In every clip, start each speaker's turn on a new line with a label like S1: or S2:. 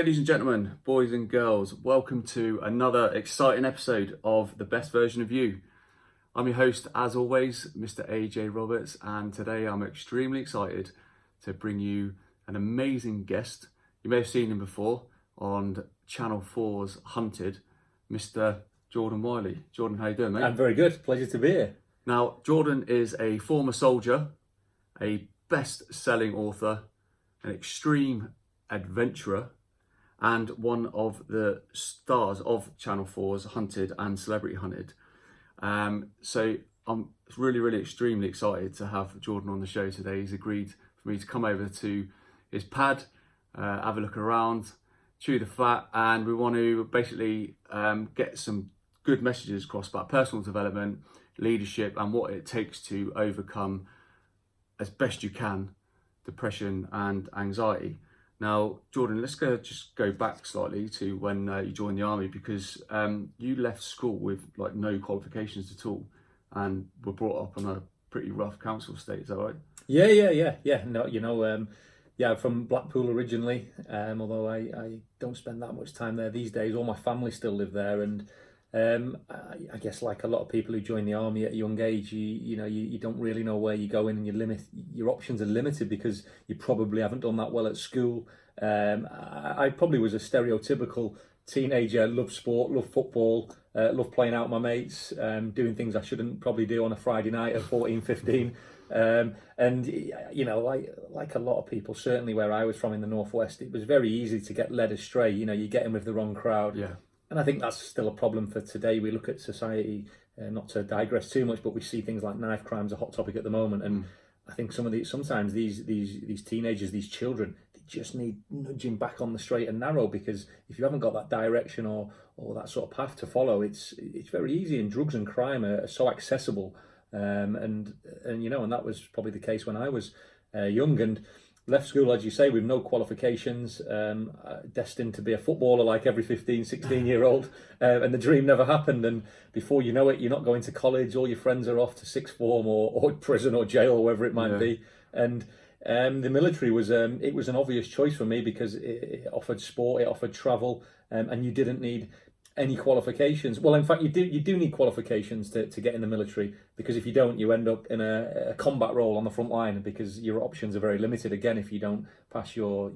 S1: Ladies and gentlemen, boys and girls, welcome to another exciting episode of The Best Version of You. I'm your host, as always, Mr. AJ Roberts, and today I'm extremely excited to bring you an amazing guest. You may have seen him before on Channel 4's Hunted, Mr. Jordan Wylie. Jordan, how you doing, mate?
S2: I'm very good. Pleasure to be here.
S1: Now, Jordan is a former soldier, a best-selling author, an extreme adventurer, and one of the stars of Channel 4's Hunted and Celebrity Hunted. So I'm really extremely excited to have Jordan on the show today. He's agreed for me to come over to his pad, have a look around, chew the fat, and we want to basically get some good messages across about personal development, leadership, and what it takes to overcome, as best you can, depression and anxiety. Now, Jordan, let's just go back slightly to when you joined the army, because you left school with like no qualifications at all and were brought up on a pretty rough council estate. Is that right?
S2: Yeah. No, from Blackpool originally. Although I don't spend that much time there these days. All my family still live there, and I guess like a lot of people who join the army at a young age, you don't really know where you're going, and your options are limited because you probably haven't done that well at school. I probably was a stereotypical teenager, loved sport, loved football, loved playing out with my mates, doing things I shouldn't probably do on a Friday night at 14, 15. And like a lot of people, certainly where I was from in the northwest, it was very easy to get led astray. You get in with the wrong crowd. Yeah. And I think that's still a problem for today. We look at society, not to digress too much, but we see things like knife crimes, a hot topic at the moment. And I think sometimes these teenagers, these children, they just need nudging back on the straight and narrow, because if you haven't got that direction or that sort of path to follow, it's very easy. And drugs and crime are so accessible. And that was probably the case when I was young, and left school, as you say, with no qualifications, destined to be a footballer like every 15, 16-year-old, and the dream never happened. And before you know it, you're not going to college, all your friends are off to sixth form or prison or jail or wherever it might be. And the military was it was an obvious choice for me, because it offered sport, it offered travel, and you didn't need any qualifications. Well, in fact, you do need qualifications to get in the military, because if you don't, you end up in a combat role on the front line, because your options are very limited again if you don't pass your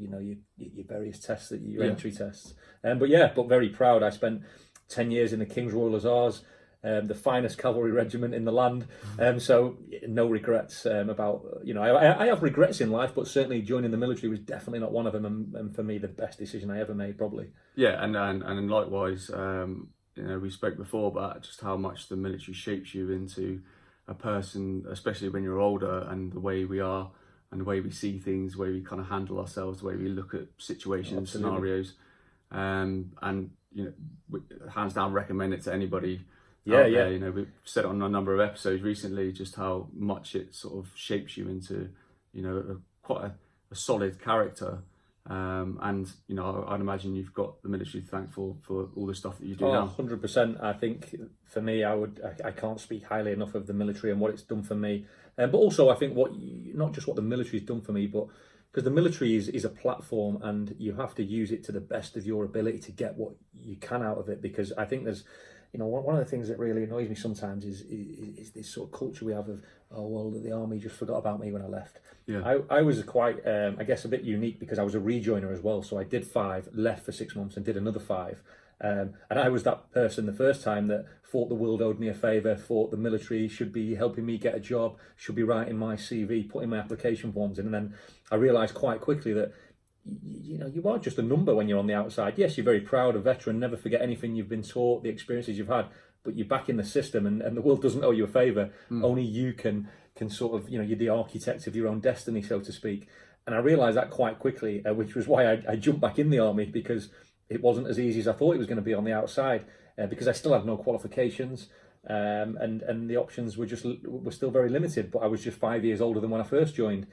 S2: various tests, your entry tests. But very proud. I spent 10 years in the King's Royal Hussars, the finest cavalry regiment in the land. So no regrets about, I have regrets in life, but certainly joining the military was definitely not one of them. And for me, the best decision I ever made, probably.
S1: Yeah, and likewise, we spoke before about just how much the military shapes you into a person, especially when you're older, and the way we are and the way we see things, the way we kind of handle ourselves, the way we look at situations, scenarios. And hands down recommend it to anybody. Yeah. We've said it on a number of episodes recently, just how much it sort of shapes you into, quite a solid character. I'd imagine you've got the military to thank for all the stuff that you do now.
S2: 100%. I think for me, I can't speak highly enough of the military and what it's done for me. But also, I think not just what the military's done for me, but because the military is a platform, and you have to use it to the best of your ability to get what you can out of it. Because I think there's, one of the things that really annoys me sometimes is this sort of culture we have of, the army just forgot about me when I left. Yeah. I was quite, I guess, a bit unique, because I was a rejoiner as well. So I did 5, left for 6 months and did another 5. And I was that person the first time that thought the world owed me a favour, thought the military should be helping me get a job, should be writing my CV, putting my application forms in. And then I realised quite quickly that you are just a number when you're on the outside. Yes, you're very proud, a veteran, never forget anything you've been taught, the experiences you've had, but you're back in the system, and the world doesn't owe you a favour. Only you can sort of, you're the architect of your own destiny, so to speak. And I realised that quite quickly, which was why I jumped back in the army, because it wasn't as easy as I thought it was going to be on the outside, because I still had no qualifications, and the options were still very limited. But I was just 5 years older than when I first joined.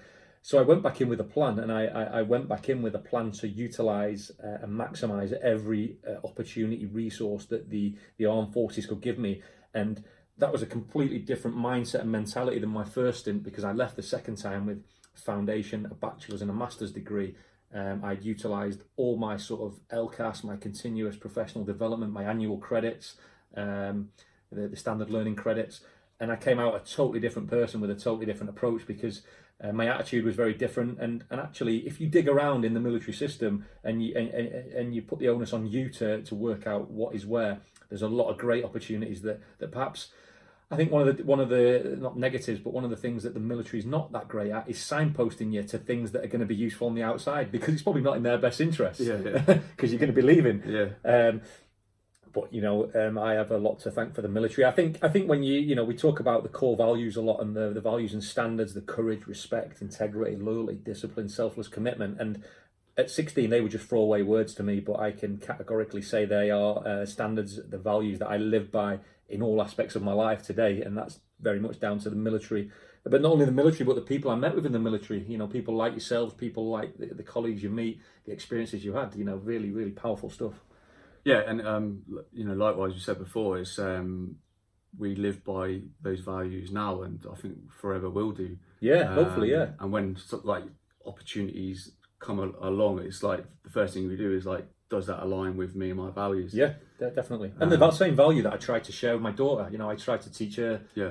S2: So I went back in with a plan, and I went back in with a plan to utilise and maximise every opportunity, resource that the armed forces could give me. And that was a completely different mindset and mentality than my first stint, because I left the second time with a foundation, a bachelor's and a master's degree. I'd utilised all my sort of LCAS, my continuous professional development, my annual credits, the standard learning credits, and I came out a totally different person with a totally different approach, because my attitude was very different. And actually, if you dig around in the military system and you put the onus on you to work out what is where, there's a lot of great opportunities that perhaps, I think one of the not negatives, but one of the things that the military is not that great at is signposting you to things that are going to be useful on the outside, because it's probably not in their best interest.
S1: Yeah.
S2: Because you're going to be leaving.
S1: Yeah.
S2: But I have a lot to thank for the military. I think when we talk about the core values a lot, and the values and standards, the courage, respect, integrity, loyalty, discipline, selfless commitment, and at 16 they were just throwaway words to me, but I can categorically say they are standards, the values that I live by in all aspects of my life today, and that's very much down to the military. But not only the military, but the people I met within the military. People like yourselves, people like the colleagues you meet, the experiences you had. Really, really powerful stuff.
S1: Yeah, and likewise, you said before, it's we live by those values now, and I think forever will do.
S2: Yeah, hopefully, yeah.
S1: And when opportunities come along, it's like the first thing we do is like, does that align with me and my values?
S2: Yeah, definitely. And the same value that I try to share with my daughter, I try to teach her.
S1: Yeah.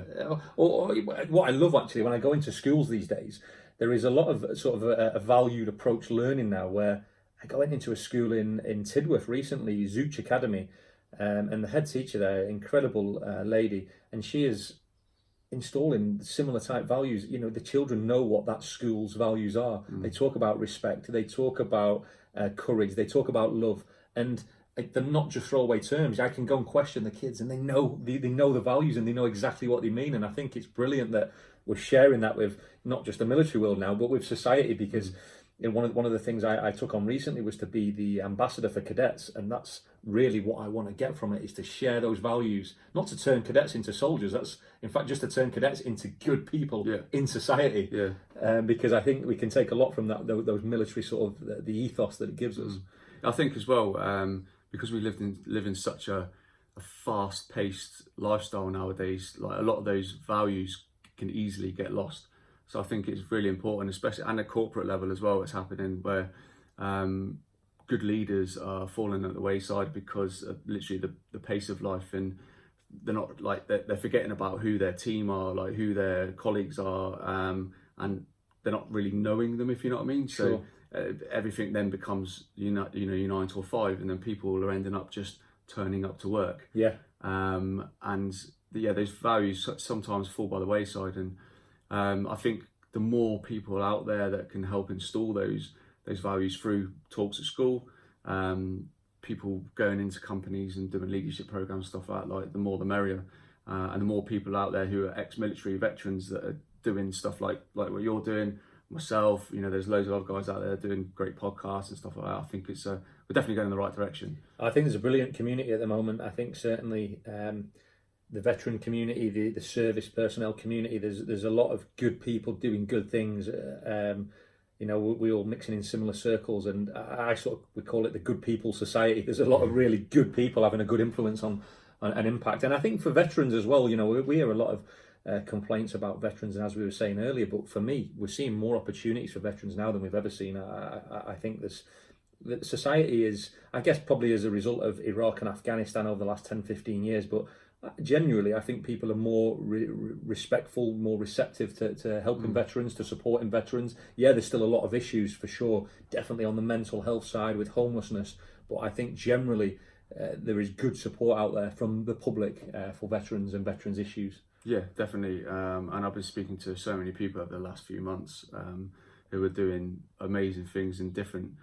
S2: Or what I love actually, when I go into schools these days, there is a lot of sort of a valued approach learning now, where I went into a school in Tidworth recently, Zooch Academy, and the head teacher there, incredible lady, and she is installing similar type values. The children know what that school's values are. They talk about respect, they talk about courage, they talk about love, and they're not just throwaway terms. I can go and question the kids, and they know the values, and they know exactly what they mean. And I think it's brilliant that we're sharing that with not just the military world now, but with society, because one of the things I took on recently was to be the ambassador for cadets, and that's really what I want to get from it, is to share those values, not to turn cadets into soldiers. That's in fact just to turn cadets into good people in society.
S1: Yeah.
S2: Because I think we can take a lot from that, those military sort of the ethos that it gives us.
S1: I think as well, because we live in such a fast-paced lifestyle nowadays, like a lot of those values can easily get lost. So I think it's really important, especially at a corporate level as well, it's happening, where good leaders are falling at the wayside because of literally the pace of life, and they're not like, they're forgetting about who their team are, like who their colleagues are, and they're not really knowing them, if you know what I mean.
S2: Sure.
S1: So everything then becomes your 9 till 5, and then people are ending up just turning up to work.
S2: Yeah.
S1: Those values sometimes fall by the wayside, and I think the more people out there that can help install those values through talks at school, people going into companies and doing leadership programs, stuff like the more the merrier, and the more people out there who are ex-military veterans that are doing stuff like what you're doing, myself, there's loads of other guys out there doing great podcasts and stuff like that. I think it's we're definitely going in the right direction.
S2: I think there's a brilliant community at the moment. I think certainly the veteran community, the service personnel community, there's a lot of good people doing good things. We all mixing in similar circles, and we call it the good people society. There's a lot of really good people having a good influence on an impact. And I think for veterans as well, we hear a lot of complaints about veterans, and as we were saying earlier, but for me, we're seeing more opportunities for veterans now than we've ever seen. I think that society is, I guess, probably as a result of Iraq and Afghanistan over the last 10-15 years, but genuinely I think people are more respectful, more receptive to helping veterans, to supporting veterans. Yeah, there's still a lot of issues for sure, definitely on the mental health side with homelessness, but I think generally there is good support out there from the public for veterans and veterans issues. Yeah,
S1: definitely. And I've been speaking to so many people over the last few months who are doing amazing things in different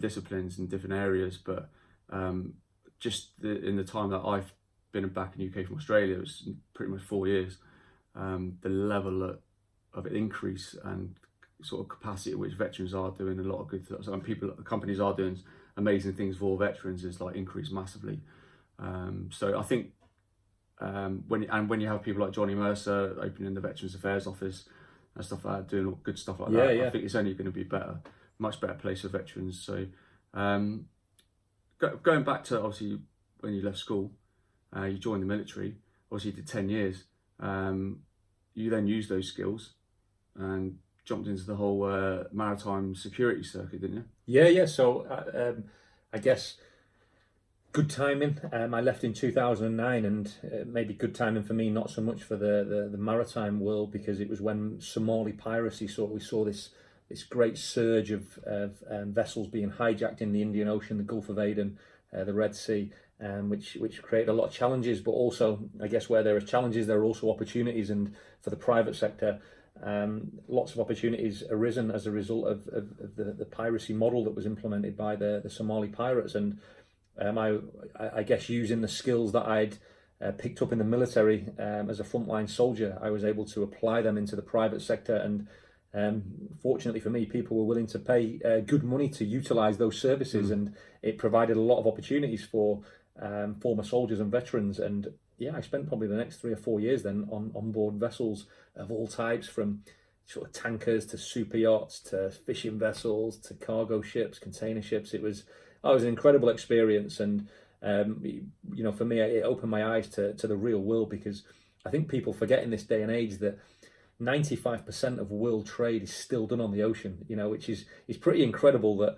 S1: disciplines and different areas. But just in the time that I've been back in the UK from Australia, it was pretty much 4 years. The level of increase and sort of capacity at which veterans are doing a lot of good stuff, and companies are doing amazing things for veterans is like increased massively. So I think when you have people like Johnny Mercer opening the Veterans Affairs office and stuff like that, doing good stuff like that, I think it's only going to be better, much better place for veterans. So going back to obviously when you left school, you joined the military, obviously you did 10 years. You then used those skills and jumped into the whole maritime security circuit, didn't you?
S2: Yeah. So I guess good timing. I left in 2009, and maybe good timing for me, not so much for the maritime world, because it was when Somali piracy we saw this great surge of vessels being hijacked in the Indian Ocean, the Gulf of Aden, the Red Sea, which created a lot of challenges. But also, I guess where there are challenges, there are also opportunities. And for the private sector, lots of opportunities arisen as a result of the piracy model that was implemented by the Somali pirates. And I guess using the skills that I'd picked up in the military as a frontline soldier, I was able to apply them into the private sector. And fortunately for me, people were willing to pay good money to utilize those services, and it provided a lot of opportunities for former soldiers and veterans. And yeah, I spent probably the next 3 or 4 years then on board vessels of all types, from sort of tankers to super yachts to fishing vessels to cargo ships, container ships. It was an incredible experience. And for me, it opened my eyes to the real world, because I think people forget in this day and age that 95% of world trade is still done on the ocean, which is pretty incredible that,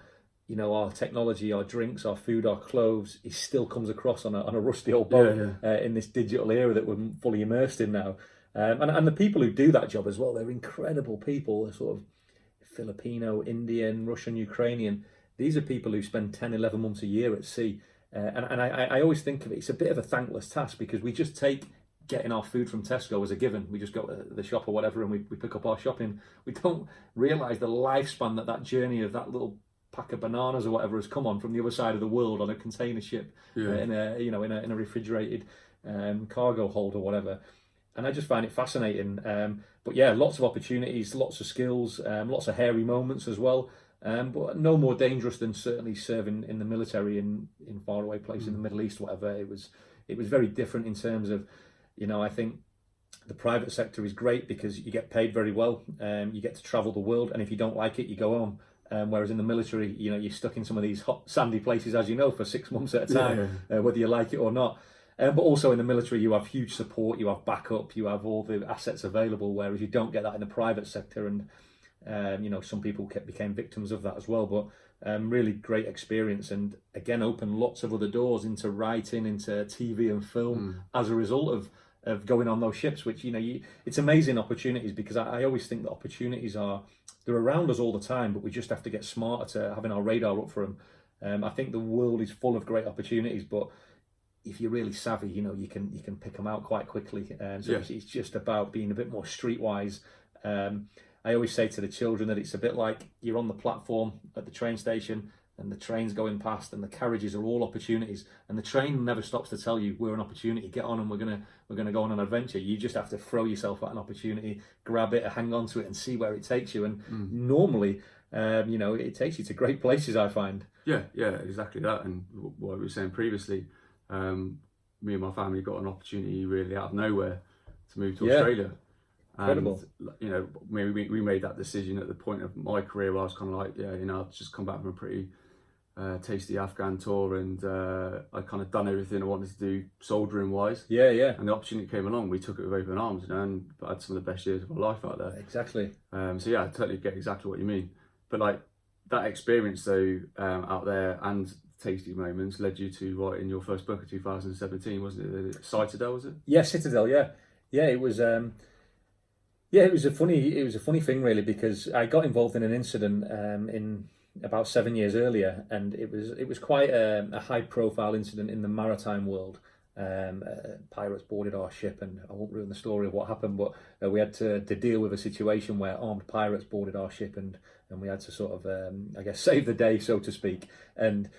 S2: our technology, our drinks, our food, our clothes, it still comes across on a rusty old boat in this digital era that we're fully immersed in now. And the people who do that job as well, they're incredible people. They're sort of Filipino, Indian, Russian, Ukrainian. These are people who spend 10, 11 months a year at sea. And I always think of it, it's a bit of a thankless task, because we just take getting our food from Tesco as a given. We just go to the shop or whatever and we pick up our shopping. We don't realise the lifespan that journey of that little pack of bananas or whatever has come on from the other side of the world on a container ship, in a refrigerated cargo hold or whatever. And I just find it fascinating. But yeah, lots of opportunities, lots of skills, lots of hairy moments as well. But no more dangerous than certainly serving in the military in faraway places in the Middle East, whatever. It was very different in terms of, I think the private sector is great because you get paid very well. You get to travel the world, and if you don't like it, you go home. Whereas in the military, you're stuck in some of these hot, sandy places, as you know, for 6 months at a time, whether you like it or not. But also in the military, you have huge support, you have backup, you have all the assets available, whereas you don't get that in the private sector. And some people became victims of that as well. But really great experience, and again opened lots of other doors into writing, into TV and film as a result of going on those ships. Which it's amazing opportunities, because I always think that opportunities they're around us all the time, but we just have to get smarter to having our radar up for them. I think the world is full of great opportunities, but if you're really savvy, you can pick them out quite quickly. It's just about being a bit more streetwise. I always say to the children that it's a bit like you're on the platform at the train station, and the train's going past, and the carriages are all opportunities, and the train never stops to tell you, we're an opportunity, get on, and we're gonna go on an adventure. You just have to throw yourself at an opportunity, grab it, hang on to it, and see where it takes you. And normally, it takes you to great places, I find.
S1: Yeah, exactly that. And what we were saying previously, me and my family got an opportunity really out of nowhere to move to Australia.
S2: Incredible.
S1: And, we made that decision at the point of my career where I was kind of like, I've just come back from a pretty tasty Afghan tour, and I kind of done everything I wanted to do soldiering wise.
S2: Yeah.
S1: And the opportunity came along, we took it with open arms, and I had some of the best years of my life out there.
S2: Exactly.
S1: So yeah, I totally get exactly what you mean. But like that experience though, out there, and tasty moments led you to writing your first book in 2017, wasn't it? Citadel, was it?
S2: Yeah, Citadel. Yeah. It was. It was a funny thing really, because I got involved in an incident in about 7 years earlier, and it was quite a high profile incident in the maritime world. Pirates boarded our ship, and I won't ruin the story of what happened, but we had to deal with a situation where armed pirates boarded our ship, and we had to sort of save the day, so to speak. And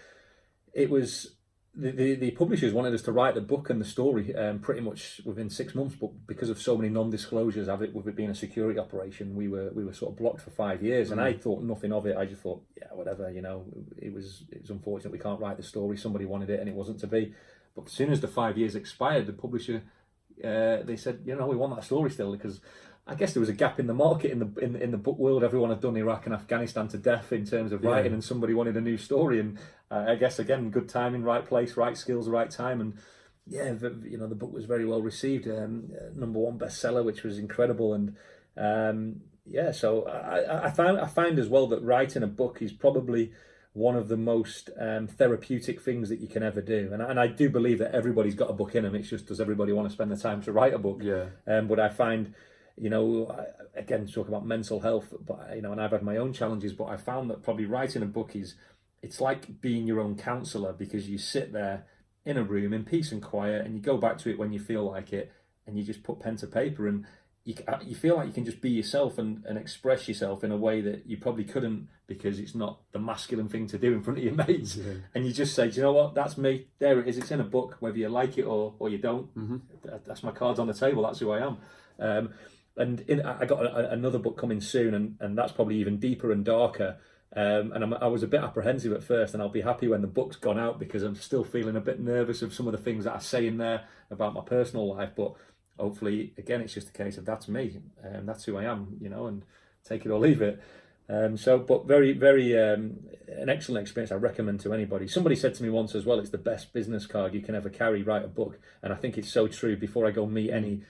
S2: it was the publishers wanted us to write the book and the story pretty much within 6 months, but because of so many non-disclosures with it being a security operation, we were sort of blocked for 5 years. And I thought nothing of it. I just thought, yeah, whatever, it was unfortunate we can't write the story. Somebody wanted it and it wasn't to be. But as soon as the 5 years expired, the publisher they said, we want that story still, because I guess there was a gap in the market in the book world. Everyone had done Iraq and Afghanistan to death in terms of writing, and somebody wanted a new story. And I guess again, good timing, right place, right skills, right time. And yeah, the book was very well received. #1 bestseller, which was incredible. And yeah, so I find as well that writing a book is probably one of the most therapeutic things that you can ever do. And I do believe that everybody's got a book in them. It's just, does everybody want to spend the time to write a book?
S1: Yeah.
S2: But I find, again, talk about mental health, but and I've had my own challenges, but I found that probably writing a book it's like being your own counsellor, because you sit there in a room in peace and quiet, and you go back to it when you feel like it, and you just put pen to paper, and you feel like you can just be yourself and express yourself in a way that you probably couldn't, because it's not the masculine thing to do in front of your mates. Yeah. And you just say, do you know what, that's me, there it is, it's in a book, whether you like it or you don't. Mm-hmm. That's my cards on the table, that's who I am. I got another book coming soon, and that's probably even deeper and darker. And I was a bit apprehensive at first, and I'll be happy when the book's gone out, because I'm still feeling a bit nervous of some of the things that I say in there about my personal life. But hopefully, again, it's just a case of that's me, that's who I am, and take it or leave it. But very, very an excellent experience. I recommend to anybody. Somebody said to me once as well, it's the best business card you can ever carry, write a book. And I think it's so true. Before I go meet any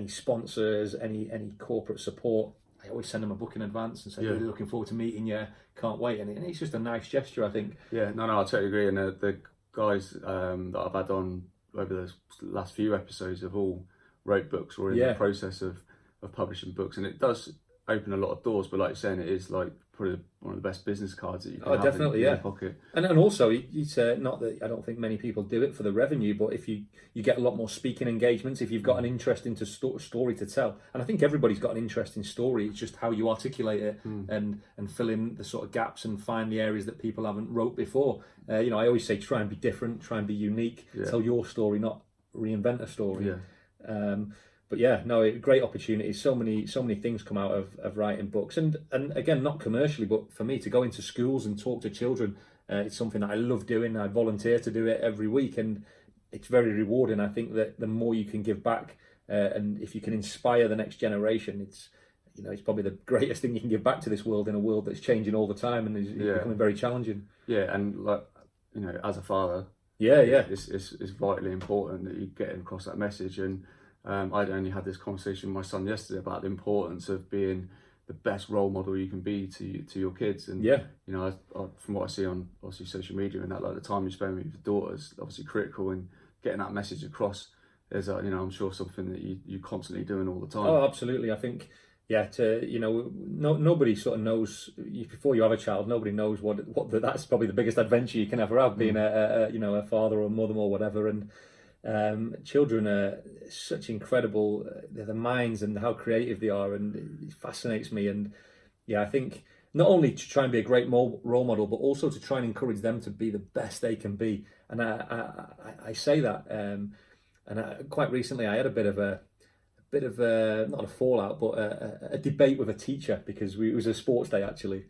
S2: sponsors, any corporate support, I always send them a book in advance and say, really looking forward to meeting you, can't wait. And it's just a nice gesture, I think.
S1: Yeah, no, I totally agree. And the guys that I've had on over the last few episodes have all wrote books or in the process of publishing books. And it does open a lot of doors, but like you're saying, it is like probably one of the best business cards that you can have
S2: definitely,
S1: in your pocket.
S2: And also, it's not that I don't think many people do it for the revenue, but if you get a lot more speaking engagements, if you've got an interesting story to tell, and I think everybody's got an interesting story, it's just how you articulate it and fill in the sort of gaps and find the areas that people haven't wrote before. I always say try and be different, try and be unique, tell your story, not reinvent a story. But yeah, no, great opportunity. So many things come out of writing books, and again, not commercially, but for me to go into schools and talk to children, it's something that I love doing. I volunteer to do it every week, and it's very rewarding. I think that the more you can give back, and if you can inspire the next generation, it's probably the greatest thing you can give back to this world, in a world that's changing all the time and is becoming very challenging.
S1: Yeah, and like as a father, it's vitally important that you get across that message. And I'd only had this conversation with my son yesterday about the importance of being the best role model you can be to your kids. And I, from what I see on obviously social media and that, like the time you spend with your daughters, obviously critical in getting that message across. There's I'm sure something that you're constantly doing all the time.
S2: Oh, absolutely. I think nobody sort of knows before you have a child. Nobody knows what that's probably the biggest adventure you can ever have, being a father or a mother or whatever. And children are such incredible, the minds and how creative they are, and it fascinates me. And I think not only to try and be a great role model, but also to try and encourage them to be the best they can be. And I say that, and quite recently I had a bit of a not a fallout, but a debate with a teacher, because it was a sports day actually.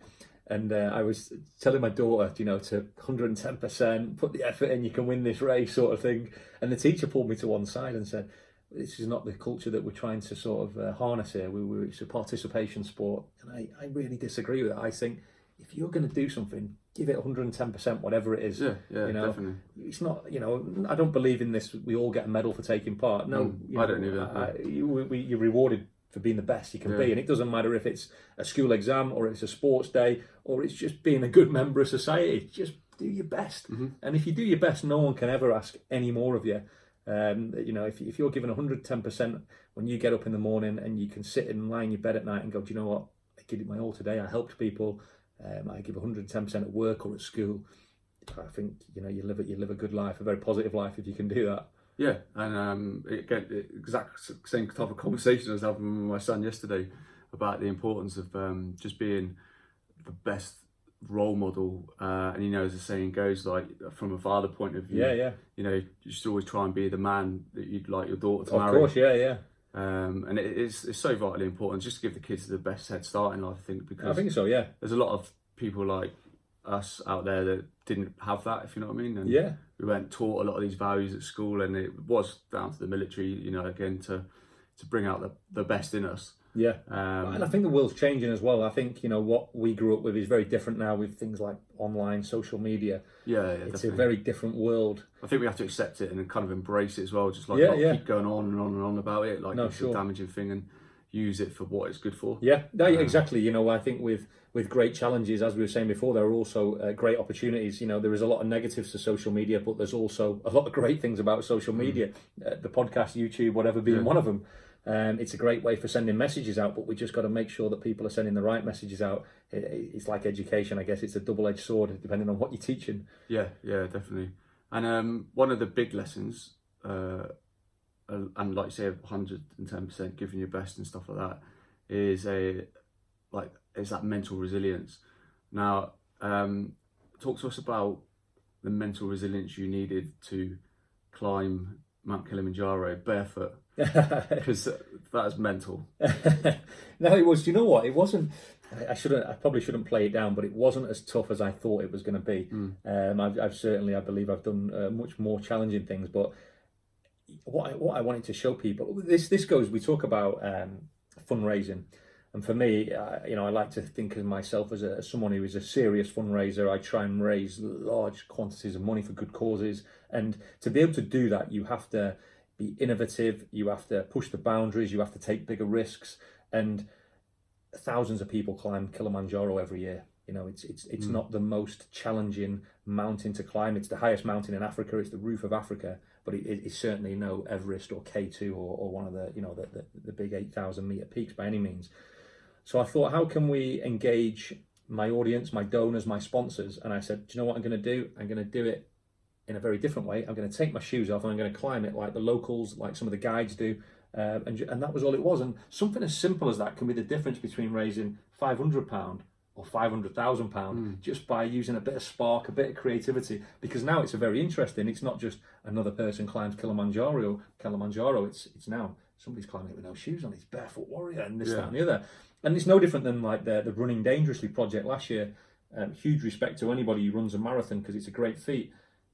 S2: And I was telling my daughter, to 110%, put the effort in, you can win this race, sort of thing. And the teacher pulled me to one side and said, this is not the culture that we're trying to sort of harness here. It's a participation sport. And I really disagree with it. I think if you're going to do something, give it 110%, whatever it is.
S1: Yeah, definitely.
S2: It's not, I don't believe in this, we all get a medal for taking part. No,
S1: I don't either.
S2: You're rewarded for being the best you can be, and it doesn't matter if it's a school exam or it's a sports day or it's just being a good member of society. Just do your best, and if you do your best, no one can ever ask any more of you. If you're given 110% when you get up in the morning, and you can sit and lie in your bed at night and go, do you know what, I did it my all today, I helped people, I give 110% at work or at school. I think you live a good life, a very positive life, if you can do that.
S1: Yeah, and again, exact same type of conversation I was having with my son yesterday about the importance of just being the best role model. And as the saying goes, like from a father point of view, you should always try and be the man that you'd like your daughter to marry.
S2: Of course,
S1: and it's so vitally important just to give the kids the best head start in life, I think, because
S2: I think so. Yeah,
S1: there's a lot of people like us out there that didn't have that, if you know what I mean. And we weren't taught a lot of these values at school, and it was down to the military, again, to bring out the best in us. And I think the world's changing as well. I think what we grew up with is very different now, with things like online social media. It's definitely a very different world. I think we have to accept it and kind of embrace it as well, just like not keep going on and on and on about it, like it's a damaging thing. And use it for what it's good for.
S2: Yeah, no, exactly. You know, I think with great challenges, as we were saying before, there are also great opportunities. You know, there is a lot of negatives to social media, but there's also a lot of great things about social media. The podcast, YouTube, whatever being one of them. It's a great way for sending messages out, but we just got to make sure that people are sending the right messages out. It's like education, I guess. It's a double-edged sword, depending on what you're teaching.
S1: Yeah, definitely. And one of the big lessons, and like you say, 110% giving your best and stuff like that, is that mental resilience. Now, talk to us about the mental resilience you needed to climb Mount Kilimanjaro barefoot, because that's mental.
S2: No, it was. You know what? It wasn't. I probably shouldn't play it down, but it wasn't as tough as I thought it was going to be. I've certainly, I believe, I've done much more challenging things. But what I wanted to show people, this goes. We talk about fundraising, and for me, you know, I like to think of myself as someone who is a serious fundraiser. I try and raise large quantities of money for good causes, and to be able to do that, you have to be innovative. You have to push the boundaries. You have to take bigger risks, and thousands of people climb Kilimanjaro every year. You know, it's not the most challenging mountain to climb. It's the highest mountain in Africa. It's the roof of Africa, but it's certainly no Everest or K2 or one of the, you know, the big 8,000 meter peaks by any means. So I thought, how can we engage my audience, my donors, my sponsors? And I said, do you know what I'm going to do? I'm going to do it in a very different way. I'm going to take my shoes off and I'm going to climb it like the locals, like some of the guides do. And that was all it was. And something as simple as that can be the difference between raising £500 or £500,000 just by using a bit of spark, a bit of creativity. Because now it's a very interesting. It's not just another person climbs Kilimanjaro. It's now somebody's climbing it with no shoes on. He's barefoot warrior and this, that, and the other. And it's no different than like the Running Dangerously project last year. Huge respect to anybody who runs a marathon because it's a great feat.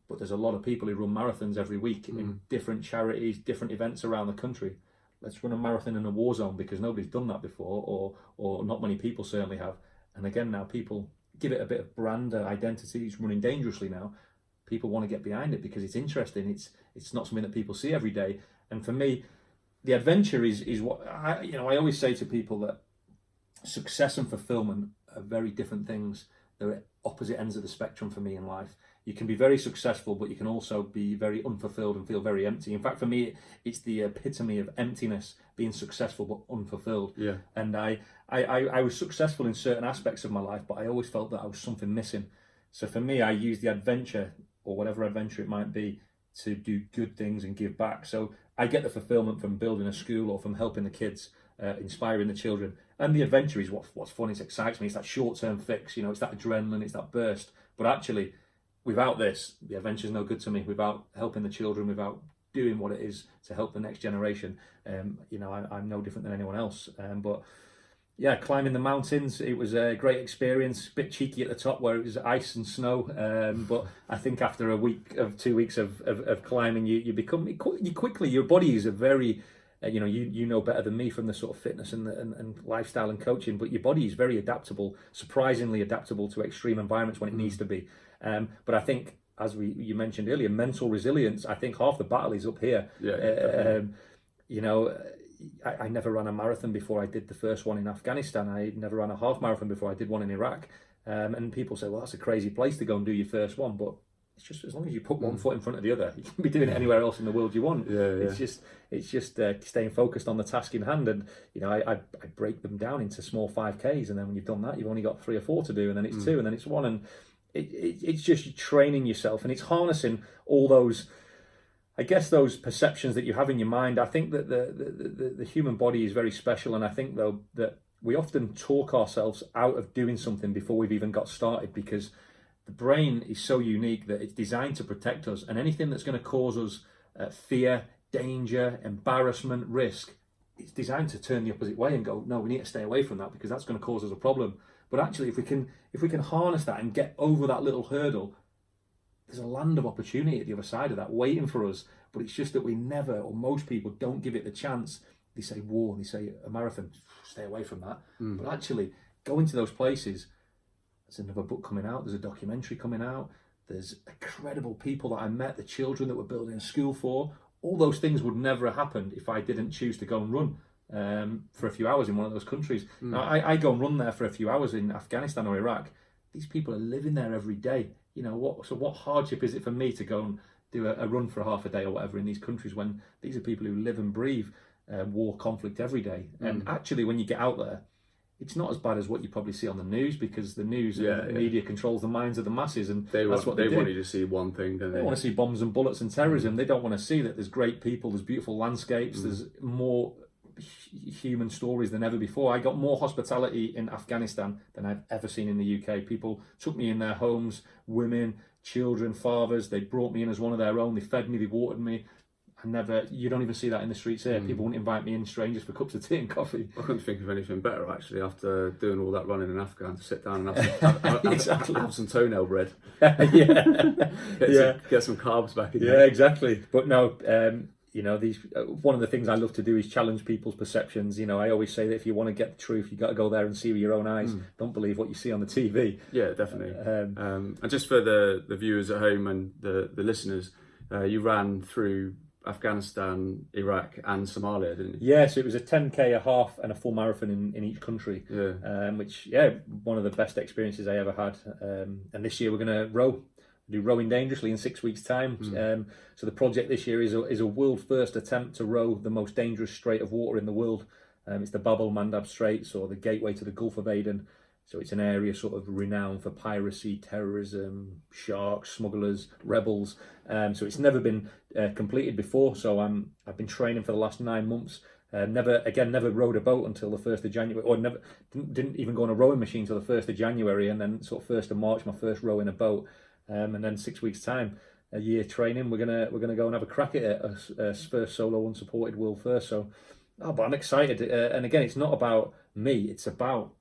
S2: But there's a lot of people who run marathons every week in different charities, different events around the country. Let's run a marathon in a war zone because nobody's done that before, or not many people certainly have. And again, now people give it a bit of brand identity. It's Running Dangerously now. People want to get behind it because it's interesting. It's not something that people see every day. And for me, the adventure is what I always say to people, that success and fulfillment are very different things. They're at opposite ends of the spectrum for me in life. You can be very successful, but you can also be very unfulfilled and feel very empty. In fact, for me, it's the epitome of emptiness, being successful but unfulfilled. Yeah. And I was successful in certain aspects of my life, but I always felt that I was something missing. So for me, I use the adventure, or whatever adventure it might be, to do good things and give back. So I get the fulfillment from building a school or from helping the kids, inspiring the children. And the adventure is what's fun, it excites me. It's that short-term fix, you know, it's that adrenaline, it's that burst. But actually, without this, the adventure is no good to me. Without helping the children, without doing what it is to help the next generation, you know, I'm no different than anyone else. But yeah, climbing the mountains, it was a great experience. A bit cheeky at the top where it was ice and snow, but I think after a week of 2 weeks of climbing, you quickly, your body is a very, you know better than me from the sort of fitness and lifestyle and coaching, but your body is very adaptable, surprisingly adaptable to extreme environments when it needs to be. But I think, as you mentioned earlier, mental resilience, I think half the battle is up here. You know, I never ran a marathon before I did the first one in Afghanistan. I never ran a half marathon before I did one in Iraq. And people say, well, that's a crazy place to go and do your first one. But it's just, as long as you put one foot in front of the other, you can be doing it anywhere else in the world you want. It's just staying focused on the task in hand. And, you know, I break them down into small 5Ks. And then when you've done that, you've only got 3 or 4 to do. And then it's 2, and then it's 1. And it's just training yourself, and it's harnessing all those, I guess, those perceptions that you have in your mind. I think that the human body is very special, and I think though that we often talk ourselves out of doing something before we've even got started, because the brain is so unique that it's designed to protect us, and anything that's going to cause us fear, danger, embarrassment, risk, it's designed to turn the opposite way and go, no, we need to stay away from that because that's going to cause us a problem. But actually, if we can harness that and get over that little hurdle, there's a land of opportunity at the other side of that waiting for us. But it's just that we never, or most people don't give it the chance. They say war, they say a marathon, stay away from that. But actually, going to those places, there's another book coming out, there's a documentary coming out, there's incredible people that I met, the children that we're building a school for. All those things would never have happened if I didn't choose to go and run. for a few hours in one of those countries. Now, I go and run there for a few hours in Afghanistan or Iraq. These people are living there every day. What hardship is it for me to go and do a run for half a day or whatever in these countries when these are people who live and breathe war, conflict every day? And actually, when you get out there, it's not as bad as what you probably see on the news, because the news and the media controls the minds of the masses, and that's what they do.
S1: Want you to see one thing, don't they?
S2: They want to see bombs and bullets and terrorism. They don't want to see that there's great people, there's beautiful landscapes, there's more human stories than ever before. I got more hospitality in Afghanistan than I've ever seen in the UK. People took me in their homes, women, children, fathers. They brought me in as one of their own. They fed me, they watered me. You don't even see that in the streets here. People wouldn't invite me in, strangers, for cups of tea and coffee.
S1: I couldn't think of anything better, actually, after doing all that running in Afghan, to sit down and have some toenail bread. Get some carbs back in there.
S2: Yeah, exactly. But no, these one of the things I love to do is challenge people's perceptions. I always say that if you want to get the truth, you got to go there and see with your own eyes. Don't believe what you see on the TV.
S1: Yeah, definitely. And just for the viewers at home and the listeners, you ran through Afghanistan, Iraq and Somalia, didn't you?
S2: Yeah, so it was a 10k, a half and a full marathon in each country, which, one of the best experiences I ever had. And this year we're going to do rowing dangerously in 6 weeks' time. So the project this year is a world first attempt to row the most dangerous strait of water in the world. It's the Bab el-Mandab Straits, or the gateway to the Gulf of Aden. So it's an area sort of renowned for piracy, terrorism, sharks, smugglers, rebels. So it's never been completed before. So I've been training for the last 9 months. Never rowed a boat until the 1st of January, or didn't even go on a rowing machine until the 1st of January, and then sort of 1st of March, my first row in a boat. And then 6 weeks' time, a year training, we're gonna go and have a crack at it, as first solo unsupported world first. So, but I'm excited. And again, it's not about me; it's about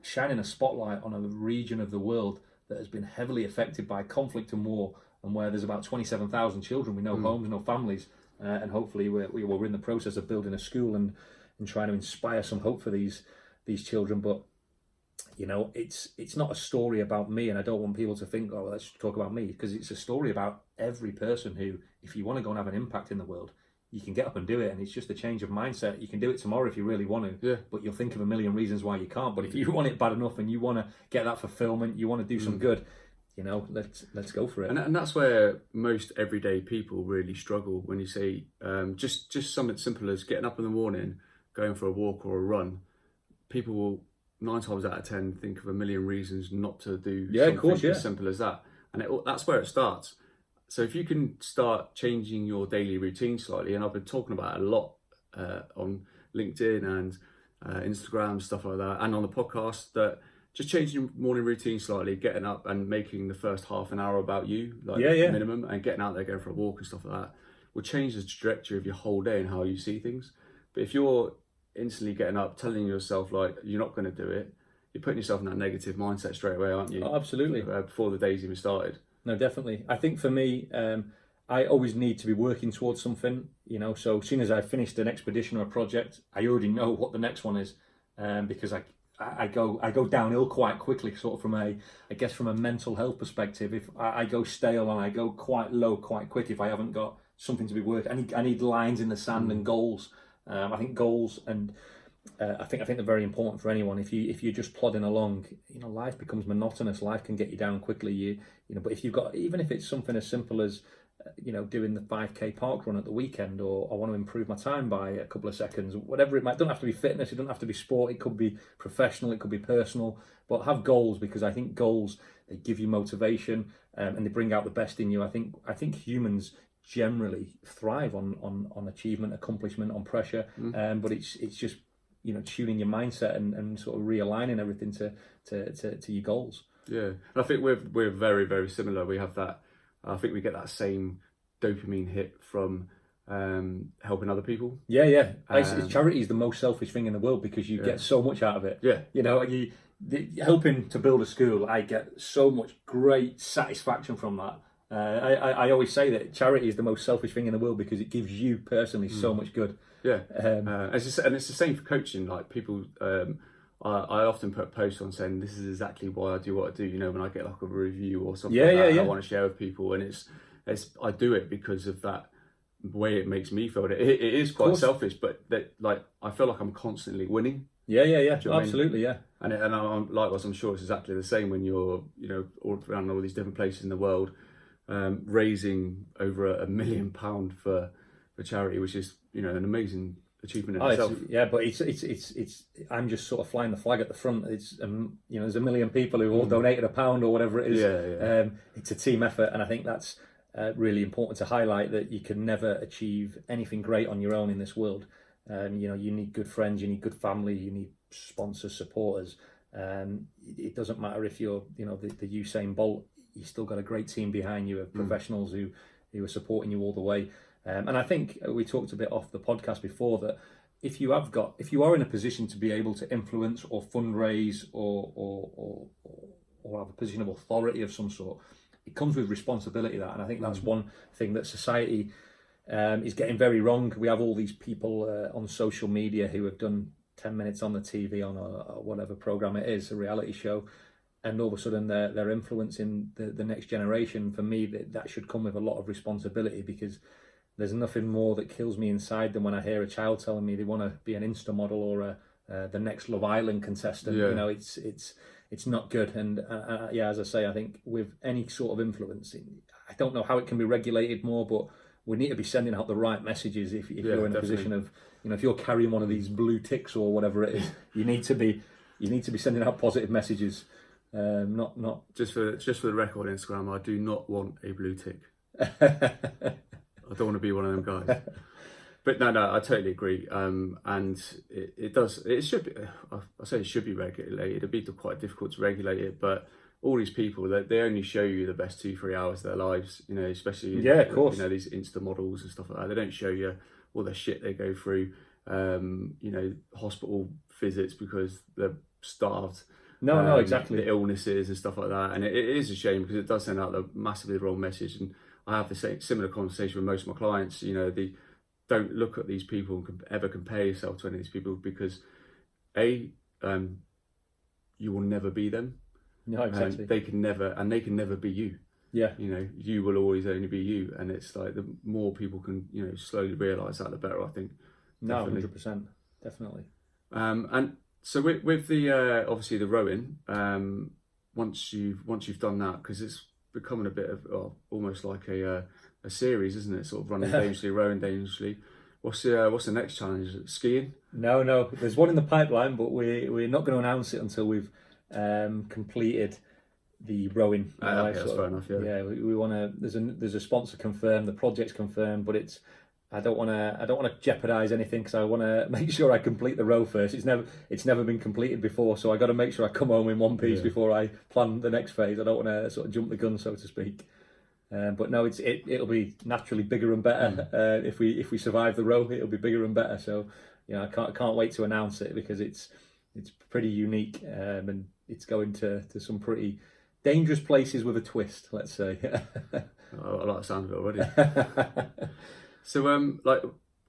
S2: shining a spotlight on a region of the world that has been heavily affected by conflict and war, and where there's about 27,000 children with no homes, no families, and hopefully we're in the process of building a school and trying to inspire some hope for these children. But it's not a story about me, and I don't want people to think, oh, let's talk about me, because it's a story about every person who, if you want to go and have an impact in the world, you can get up and do it, and it's just a change of mindset. You can do it tomorrow if you really want to, but you'll think of a million reasons why you can't. But if you want it bad enough and you want to get that fulfillment, you want to do some good, let's go for it.
S1: And that's where most everyday people really struggle. When you say just something simple as getting up in the morning, going for a walk or a run, people will 9 times out of 10 think of a million reasons not to do something as simple as that. And that's where it starts. So if you can start changing your daily routine slightly, and I've been talking about it a lot on LinkedIn and Instagram, stuff like that, and on the podcast, that just changing your morning routine slightly, getting up and making the first half an hour about you, minimum, and getting out there, going for a walk and stuff like that, will change the trajectory of your whole day and how you see things. But if you're instantly getting up, telling yourself like you're not going to do it, you're putting yourself in that negative mindset straight away, aren't you?
S2: Oh, absolutely.
S1: Before the day's even started. No,
S2: definitely. I think for me, I always need to be working towards something, so as soon as I've finished an expedition or a project, I already know what the next one is, because I go downhill quite quickly, sort of from a mental health perspective. If I go stale and I go quite low quite quick, if I haven't got something to be working, I need lines in the sand and goals. I think goals and I think they're very important for anyone. If you're just plodding along, life becomes monotonous. Life can get you down quickly. But if you've got, even if it's something as simple as doing the 5k park run at the weekend, or I want to improve my time by a couple of seconds, whatever it might. It don't have to be fitness. It don't have to be sport. It could be professional. It could be personal. But have goals, because I think goals, they give you motivation and they bring out the best in you. I think humans generally thrive on achievement, accomplishment, on pressure. But it's just tuning your mindset and sort of realigning everything to your goals. Yeah,
S1: and I think we're very, very similar. We have that. I think we get that same dopamine hit from helping other people.
S2: Yeah. Charity is the most selfish thing in the world, because you get so much out of it.
S1: Yeah,
S2: helping to build a school, I get so much great satisfaction from that. I always say that charity is the most selfish thing in the world, because it gives you personally so much good.
S1: Yeah, and it's the same for coaching. Like people, I often put posts on saying this is exactly why I do what I do. When I get like a review or something, I want to share with people, and it's I do it because of that way it makes me feel. It is quite selfish, but that, like, I feel like I'm constantly winning.
S2: Yeah.
S1: Do you know what I mean?
S2: Absolutely, yeah.
S1: And I'm likewise, I'm sure it's exactly the same when you're, you know, all around all these different places in the world, raising over £1 million for charity, which is, you know, an amazing achievement in itself.
S2: But it's I'm just sort of flying the flag at the front. It's you know, there's 1 million people who all donated £1 or whatever it is. It's a team effort, and I think that's really important to highlight, that you can never achieve anything great on your own in this world. You know, you need good friends, you need good family, you need sponsors, supporters. It doesn't matter if you're, you know, the Usain Bolt. You still got a great team behind you of professionals who are supporting you all the way. And I think we talked a bit off the podcast before that if you are in a position to be able to influence or fundraise or have a position of authority of some sort, it comes with responsibility. And I think that's one thing that society is getting very wrong. We have all these people on social media who have done 10 minutes on the TV on a whatever program it is, a reality show, and all of a sudden they're influencing the next generation. For me, that should come with a lot of responsibility, because there's nothing more that kills me inside than when I hear a child telling me they want to be an Insta model or the next Love Island contestant. You know, it's not good. And as I say, I think with any sort of influence, I don't know how it can be regulated more, but we need to be sending out the right messages. If you're in a position of, you know, if you're carrying one of these blue ticks or whatever it is, you need to be sending out positive messages. Not
S1: just for the record, Instagram, I do not want a blue tick. I don't want to be one of them guys. But no, I totally agree. And it should be, I say it should be regulated. It'd be quite difficult to regulate it, but all these people, they only show you the best 2-3 hours of their lives, you know, especially,
S2: of course,
S1: you know, these Insta models and stuff like that. They don't show you all the shit they go through, you know, hospital visits because they're starved.
S2: No, exactly.
S1: The illnesses and stuff like that. And it is a shame, because it does send out the massively wrong message. And I have the similar conversation with most of my clients. You know, they don't look at these people and ever compare yourself to any of these people, because you will never be them.
S2: No, exactly.
S1: They can never be you.
S2: Yeah.
S1: You know, you will always only be you. And it's like, the more people can, you know, slowly realise that, the better, I think.
S2: No, 100%. Definitely.
S1: And so with the obviously the rowing, once you've done that, because it's becoming a bit of almost like a series, isn't it? Sort of running dangerously, rowing dangerously. What's the next challenge? Is it skiing? No.
S2: There's one in the pipeline, but we're not going to announce it until we've completed the rowing.
S1: Okay, that's fair enough.
S2: Yeah, we want to. There's a sponsor confirmed, the project's confirmed, but I don't want to jeopardize anything, because I want to make sure I complete the row first. It's never been completed before, so I got to make sure I come home in one piece before I plan the next phase. I don't want to sort of jump the gun, so to speak. But no, it'll be naturally bigger and better. If we survive the row, it'll be bigger and better. So, you know, I can't wait to announce it, because it's pretty unique, and it's going to some pretty dangerous places with a twist, let's say.
S1: I like the sound of it already. So, like,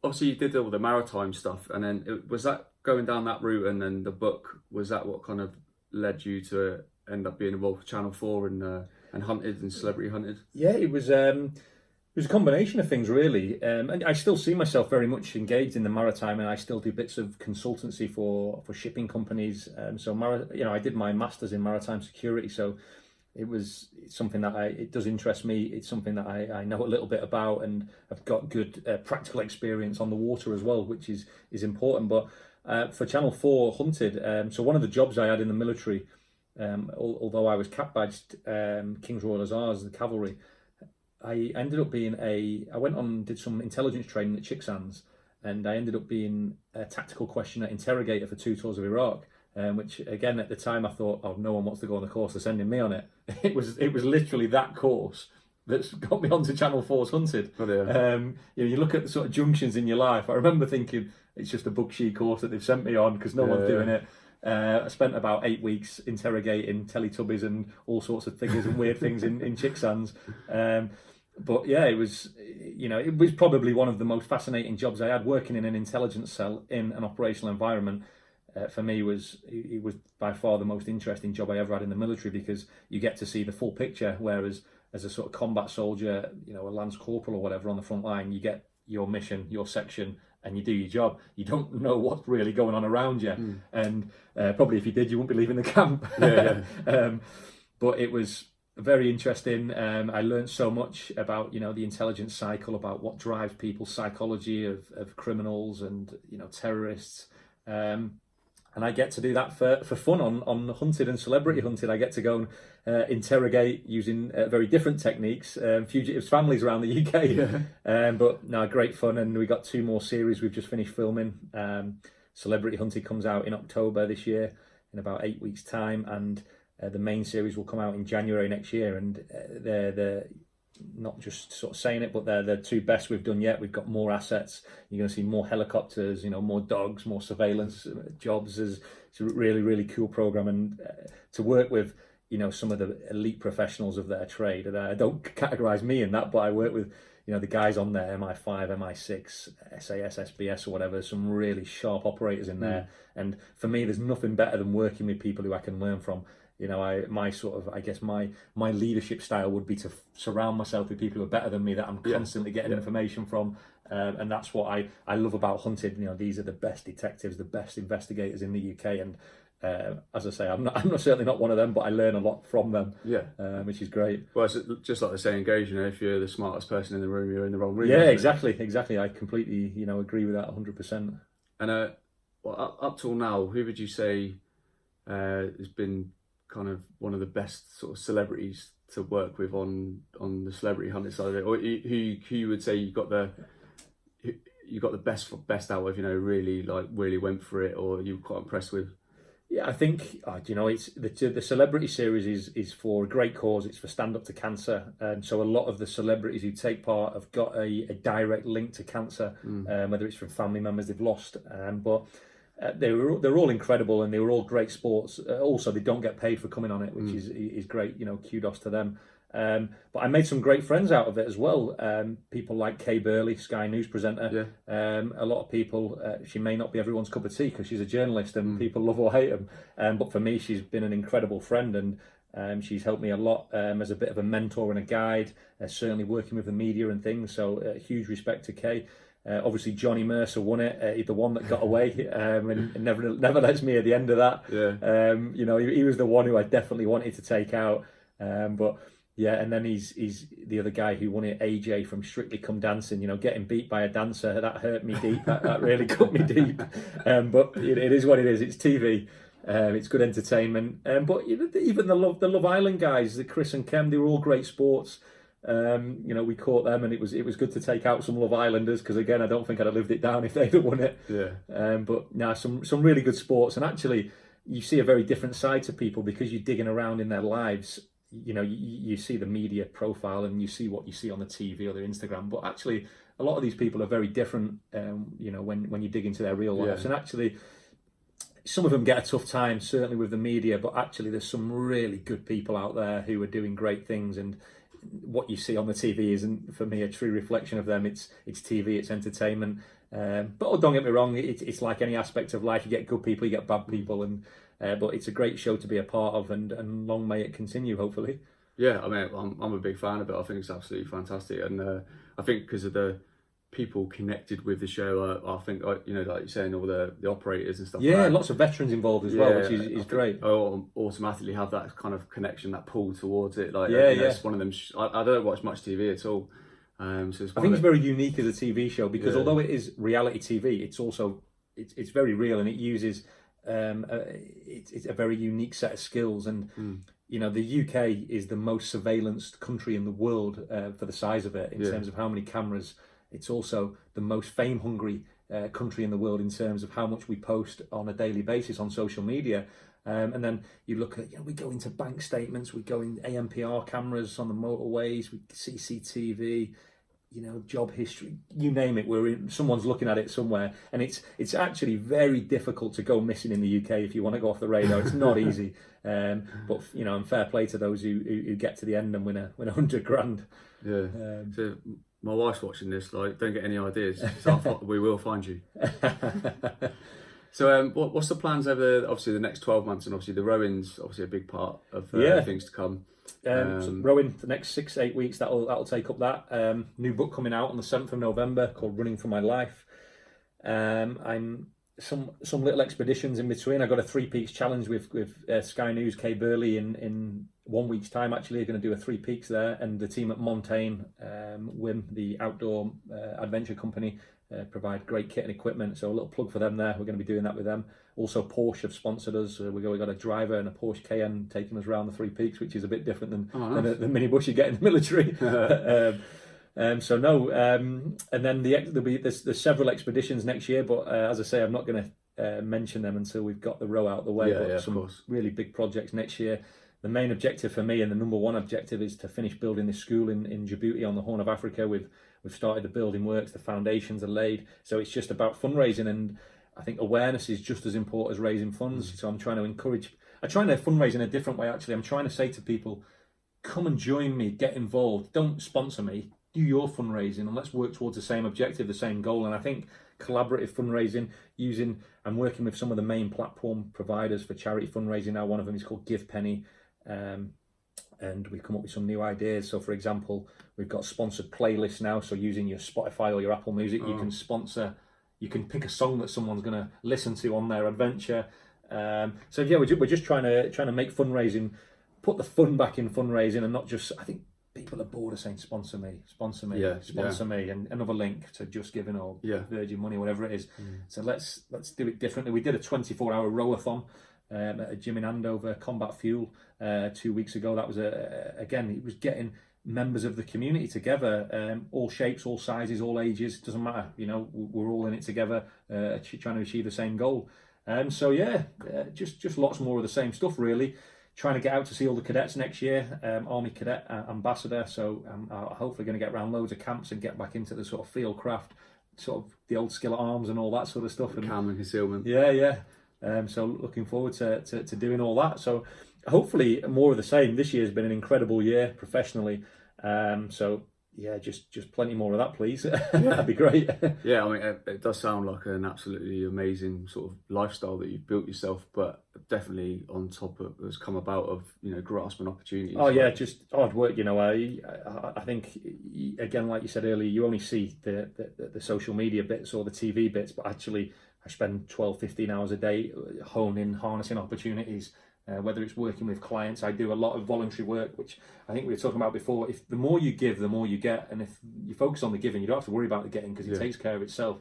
S1: obviously you did all the maritime stuff, and then was that going down that route, and then the book, was that what kind of led you to end up being involved with Channel 4 and Hunted and Celebrity Hunted? Yeah,
S2: it was a combination of things, really. And I still see myself very much engaged in the maritime, and I still do bits of consultancy for shipping companies. So, you know, I did my master's in Maritime Security, so it's something that it does interest me. It's something that I know a little bit about, and I've got good practical experience on the water as well, which is important. But for Channel 4 Hunted, so one of the jobs I had in the military, although I was cap badged King's Royal Hussars, the cavalry, I ended up being I went on, did some intelligence training at Chicksands, and I ended up being a tactical questioner interrogator for 2 tours of Iraq. Which again at the time I thought, oh, no one wants to go on the course, they're sending me on it. It was literally that course that's got me onto Channel 4's Hunted.
S1: Oh, yeah.
S2: You know, you look at the sort of junctions in your life. I remember thinking it's just a Booksheet course that they've sent me on because no one's doing it. I spent about 8 weeks interrogating Teletubbies and all sorts of figures and weird things in Chicksands. But yeah, it was probably one of the most fascinating jobs I had, working in an intelligence cell in an operational environment. For me, it was by far the most interesting job I ever had in the military, because you get to see the full picture. Whereas as a sort of combat soldier, you know, a lance corporal or whatever on the front line, you get your mission, your section, and you do your job. You don't know what's really going on around you, and probably if you did, you wouldn't be leaving the camp. But it was very interesting. I learned so much about the intelligence cycle, about what drives people's psychology of criminals and terrorists. And I get to do that for fun on Hunted and Celebrity Hunted. I get to go and interrogate using very different techniques, fugitives' families around the UK. But no, great fun. And we got 2 more series we've just finished filming. Celebrity Hunted comes out in October this year, in about 8 weeks' time. And the main series will come out in January next year. And they're not just sort of saying it, but they're the 2 best we've done yet. We've got more assets. You're going to see more helicopters, more dogs, more surveillance jobs. It's a really, really cool program, and to work with some of the elite professionals of their trade. And I don't categorize me in that, but I work with the guys on there, MI5, MI6, SAS, SBS or whatever. Some really sharp operators in there, and for me, there's nothing better than working with people who I can learn from. My leadership style would be to surround myself with people who are better than me, that I'm constantly getting information from, and that's what I love about Hunted. These are the best detectives, the best investigators in the UK, and as I say, I'm certainly not one of them, but I learn a lot from them. Which is great.
S1: Well, it's just like the saying goes, if you're the smartest person in the room, you're in the wrong room.
S2: Yeah, exactly. I completely agree with that 100%.
S1: And up till now, who would you say has been kind of one of the best sort of celebrities to work with on the celebrity hunting side of it, or who you would say you got the best out of, really went for it, or you were quite impressed with?
S2: Yeah, I think it's the celebrity series is for a great cause. It's for Stand Up to Cancer, and so a lot of the celebrities who take part have got a direct link to cancer, whether it's from family members they've lost, but. They're all incredible, and they were all great sports. Also, they don't get paid for coming on it, which is great. Kudos to them. But I made some great friends out of it as well. People like Kay Burley, Sky News presenter. A lot of people. She may not be everyone's cup of tea because she's a journalist, and people love or hate them. But for me, she's been an incredible friend, and she's helped me a lot as a bit of a mentor and a guide. Certainly working with the media and things. So huge respect to Kay. Obviously, Johnny Mercer won it, the one that got away, and never lets me at the end of that. He was the one who I definitely wanted to take out. But yeah, and then he's the other guy who won it, AJ from Strictly Come Dancing. Getting beat by a dancer, that hurt me deep. That really cut me deep. But it is what it is. It's TV. It's good entertainment. But even the Love Island guys, the Chris and Kem, they were all great sports. We caught them, and it was good to take out some Love Islanders, because again, I don't think I'd have lived it down if they'd have won it. But now some really good sports, and actually you see a very different side to people because you're digging around in their lives. You see the media profile and you see what you see on the TV or their Instagram, but actually a lot of these people are very different. When you dig into their real lives, and actually some of them get a tough time, certainly with the media, but actually there's some really good people out there who are doing great things, and what you see on the TV isn't, for me, a true reflection of them. It's TV, it's entertainment. But don't get me wrong, it's like any aspect of life. You get good people, you get bad people, and but it's a great show to be a part of, and long may it continue, hopefully.
S1: Yeah, I mean, I'm a big fan of it. I think it's absolutely fantastic, and I think because of the people connected with the show, I think, like you're saying, all the operators and stuff.
S2: Yeah, lots of veterans involved as well, which is great.
S1: I automatically have that kind of connection, that pull towards it. It's one of them. I don't watch much TV at all. So
S2: I think it's very unique as a TV show because although it is reality TV, it's also it's very real, and it uses it's a very unique set of skills. And the UK is the most surveillanced country in the world for the size of it in terms of how many cameras. It's also the most fame-hungry country in the world in terms of how much we post on a daily basis on social media. And then you look at, we go into bank statements, we go in ANPR cameras on the motorways, we CCTV, job history, you name it. Someone's looking at it somewhere, and it's actually very difficult to go missing in the UK if you want to go off the radar. It's not easy. But and fair play to those who get to the end and win $100,000.
S1: Yeah. So my wife's watching this. Don't get any ideas. We will find you. So what's the plans over obviously the next 12 months, and obviously the rowing's obviously a big part of things to come.
S2: So rowing for the next 6 to 8 weeks, that'll take up that. New book coming out on the 7th of November called Running for My Life. I'm some little expeditions in between. I got a 3 peaks challenge with Sky News Kay Burley in 1 week's time. Actually, I'm going to do a 3 peaks there, and the team at Montaigne, WIM, the outdoor adventure company, provide great kit and equipment. So a little plug for them there. We're going to be doing that with them. Also, Porsche have sponsored us. We got a driver and a Porsche Cayenne taking us around the 3 peaks, which is a bit different than the minibus you get in the military. And then there's several expeditions next year, but as I say, I'm not going to mention them until we've got the row out of the way. Some really big projects next year. The main objective for me, and the number one objective, is to finish building this school in Djibouti on the Horn of Africa. We've started the building works, the foundations are laid, so it's just about fundraising, and I think awareness is just as important as raising funds. So I'm trying to fundraise in a different way. Actually, I'm trying to say to people, come and join me, get involved. Don't sponsor me. Do your fundraising, and let's work towards the same objective, the same goal. And I think collaborative fundraising, I'm working with some of the main platform providers for charity fundraising now. One of them is called Give Penny, and we've come up with some new ideas. So, for example, we've got sponsored playlists now. So, using your Spotify or your Apple Music, you can pick a song that someone's going to listen to on their adventure. We're just trying to make fundraising, put the fun back in fundraising, and not just. I think people are bored of saying sponsor me, and another link to Just Giving or Virgin Money, whatever it is. So let's do it differently. We did a 24-hour rowathon at a gym in Andover, Combat Fuel, 2 weeks ago. That was it was getting members of the community together, all shapes, all sizes, all ages. It doesn't matter, we're all in it together, trying to achieve the same goal. Just lots more of the same stuff, really. Trying to get out to see all the cadets next year, Army Cadet Ambassador, so I'm hopefully going to get around loads of camps and get back into the sort of field craft, sort of the old skill at arms and all that sort of stuff. And
S1: cam and concealment.
S2: So looking forward to doing all that. So hopefully more of the same. This year's been an incredible year professionally. Just plenty more of that, please. That'd be great.
S1: Yeah, I mean, it does sound like an absolutely amazing sort of lifestyle that you've built yourself, but definitely on top of has come about of grasping opportunities.
S2: Just hard work. I think again, like you said earlier, you only see the social media bits or the TV bits, but actually I spend 12-15 hours a day harnessing opportunities. Whether it's working with clients, I do a lot of voluntary work, which I think we were talking about before. If the more you give, the more you get, and if you focus on the giving, you don't have to worry about the getting because it takes care of itself.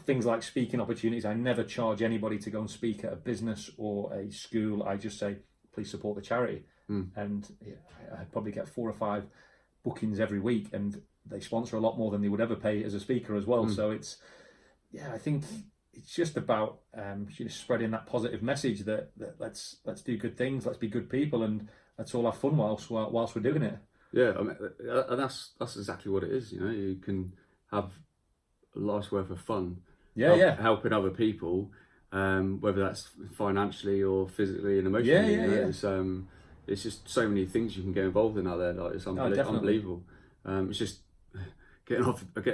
S2: Things like speaking opportunities, I never charge anybody to go and speak at a business or a school. I just say, please support the charity, and I probably get 4 or 5 bookings every week, and they sponsor a lot more than they would ever pay as a speaker as well. So I think it's just about spreading that positive message that let's do good things, let's be good people, and let's all have fun whilst we're doing it.
S1: Yeah, I mean, and that's exactly what it is. You can have a life's worth of fun. Helping other people, whether that's financially or physically and emotionally. It's just so many things you can get involved in out there. Like it's unbelievable. It's just getting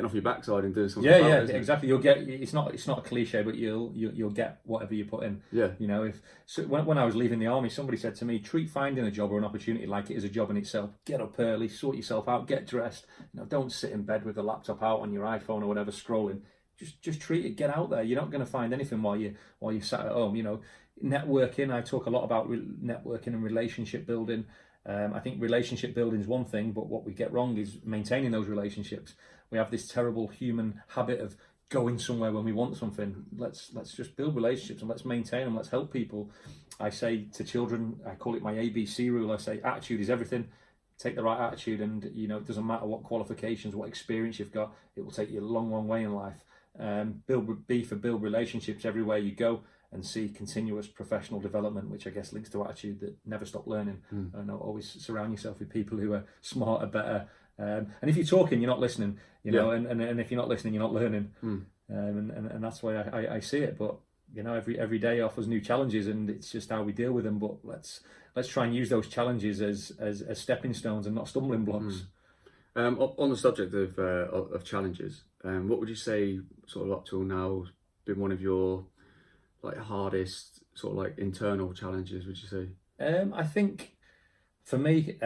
S1: off your backside and doing something.
S2: Exactly. You'll get. It's not a cliche, but you'll get whatever you put in. When I was leaving the army, somebody said to me, treat finding a job or an opportunity like it is a job in itself. Get up early, sort yourself out, get dressed. Don't sit in bed with the laptop out on your iPhone or whatever scrolling. Just treat it. Get out there. You're not going to find anything while you sat at home. Networking. I talk a lot about networking and relationship building. I think relationship building is one thing, but what we get wrong is maintaining those relationships. We have this terrible human habit of going somewhere when we want something. Let's just build relationships and let's maintain them. Let's help people. I say to children, I call it my ABC rule. I say attitude is everything. Take the right attitude, and it doesn't matter what qualifications, what experience you've got. It will take you a long way in life. Build relationships everywhere you go. And see continuous professional development, which I guess links to attitude, that never stop learning. And always surround yourself with people who are smarter, better. And if you're talking, you're not listening. And if you're not listening, you're not learning. And that's why I see it. But every day offers new challenges, and it's just how we deal with them. But let's try and use those challenges as stepping stones and not stumbling blocks.
S1: On the subject of challenges, what would you say, sort of up till now, has been one of your like hardest sort of like internal challenges, would you say?
S2: I think for me,